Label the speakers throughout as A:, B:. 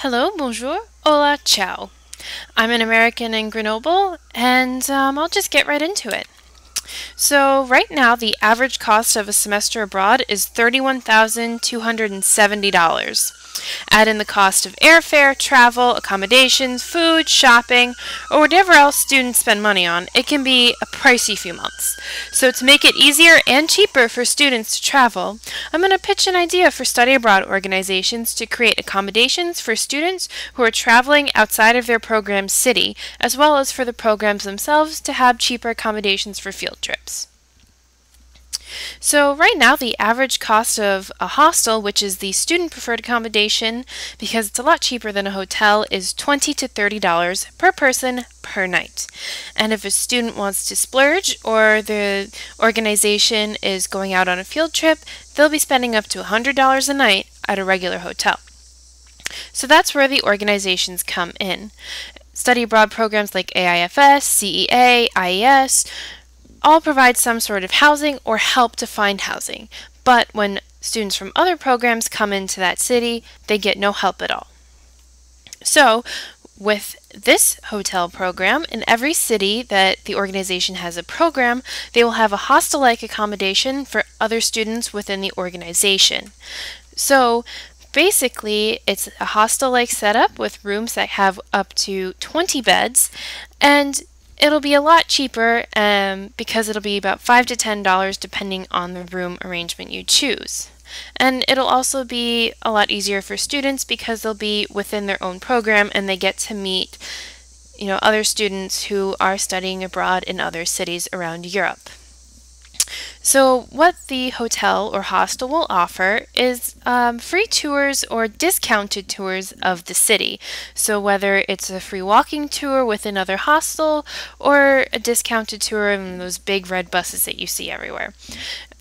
A: Hello, bonjour, hola, ciao. I'm an American in Grenoble, and I'll just get right into it. So, right now, the average cost of a semester abroad is $31,270. Add in the cost of airfare, travel, accommodations, food, shopping, or whatever else students spend money on. It can be a pricey few months. So to make it easier and cheaper for students to travel, I'm going to pitch an idea for study abroad organizations to create accommodations for students who are traveling outside of their program's city, as well as for the programs themselves to have cheaper accommodations for field trips. So right now the average cost of a hostel, which is the student preferred accommodation because it's a lot cheaper than a hotel, is $20 to $30 per person per night. And if a student wants to splurge or the organization is going out on a field trip, they'll be spending up to $100 a night at a regular hotel. So that's where the organizations come in. Study abroad programs like AIFS, CEA, IES all provide some sort of housing or help to find housing, but when students from other programs come into that city, they get no help at all. So, with this hotel program, in every city that the organization has a program, they will have a hostel-like accommodation for other students within the organization. So, basically, it's a hostel-like setup with rooms that have up to 20 beds, and it'll be a lot cheaper because it'll be about $5 to $10 depending on the room arrangement you choose. And it'll also be a lot easier for students because they'll be within their own program and they get to meet, other students who are studying abroad in other cities around Europe. So what the hotel or hostel will offer is free tours or discounted tours of the city. So whether it's a free walking tour with another hostel or a discounted tour in those big red buses that you see everywhere.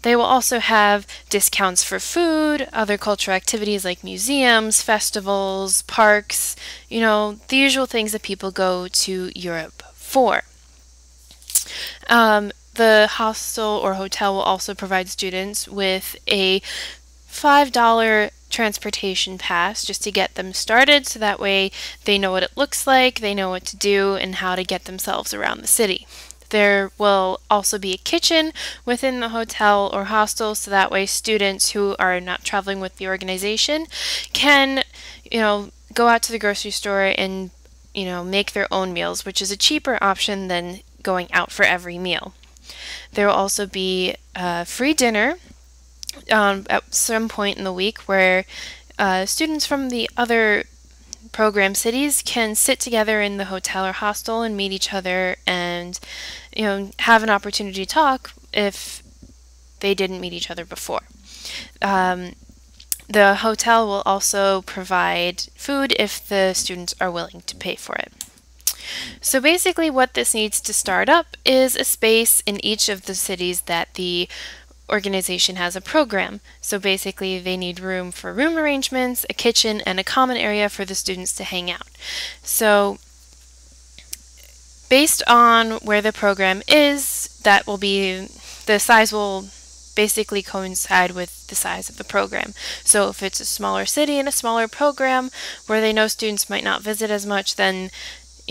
A: They will also have discounts for food, other cultural activities like museums, festivals, parks, the usual things that people go to Europe for. The hostel or hotel will also provide students with a $5 transportation pass just to get them started, so that way they know what it looks like, they know what to do, and how to get themselves around the city. There will also be a kitchen within the hotel or hostel, so that way students who are not traveling with the organization can, go out to the grocery store and, make their own meals, which is a cheaper option than going out for every meal. There will also be free dinner at some point in the week where students from the other program cities can sit together in the hotel or hostel and meet each other and have an opportunity to talk if they didn't meet each other before. The hotel will also provide food if the students are willing to pay for it. So basically what this needs to start up is a space in each of the cities that the organization has a program. So basically they need room for room arrangements, a kitchen, and a common area for the students to hang out. So based on where the program is, the size will basically coincide with the size of the program. So if it's a smaller city and a smaller program where they know students might not visit as much, then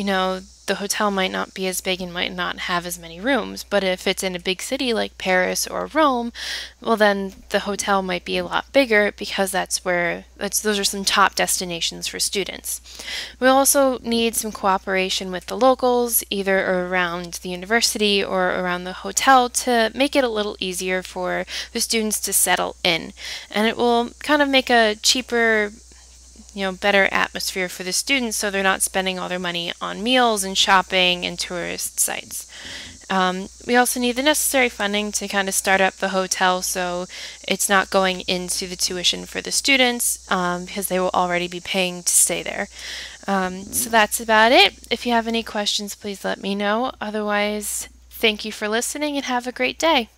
A: the hotel might not be as big and might not have as many rooms. But if it's in a big city like Paris or Rome, well then the hotel might be a lot bigger because those are some top destinations for students. We'll also need some cooperation with the locals, either around the university or around the hotel, to make it a little easier for the students to settle in. And it will kind of make a cheaper, better atmosphere for the students so they're not spending all their money on meals and shopping and tourist sites. We also need the necessary funding to kind of start up the hotel so it's not going into the tuition for the students because they will already be paying to stay there. So that's about it. If you have any questions, please let me know. Otherwise, thank you for listening and have a great day.